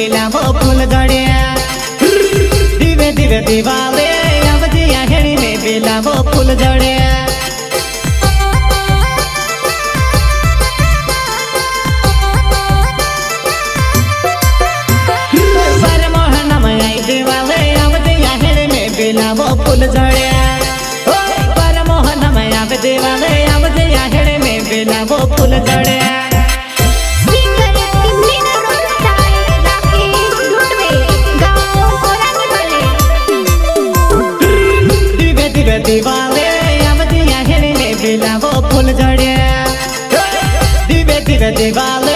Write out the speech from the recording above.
बेलावो फूल जड़िया दिवे दिवे दिवाले आवजिया हेड़ी में बेलावो फूल जड़िया पर मोहन में आई दिवाले आवजिया हेड़ी में बेलावो फूल जड़िया पर मोहन में आव दिवाले आवजिया हेड़ी में बेलावो फूल जड़िया दिवाले आवजिया हेड़ी में बेलावो फूल जड़िया दिवे दिवे दिवाले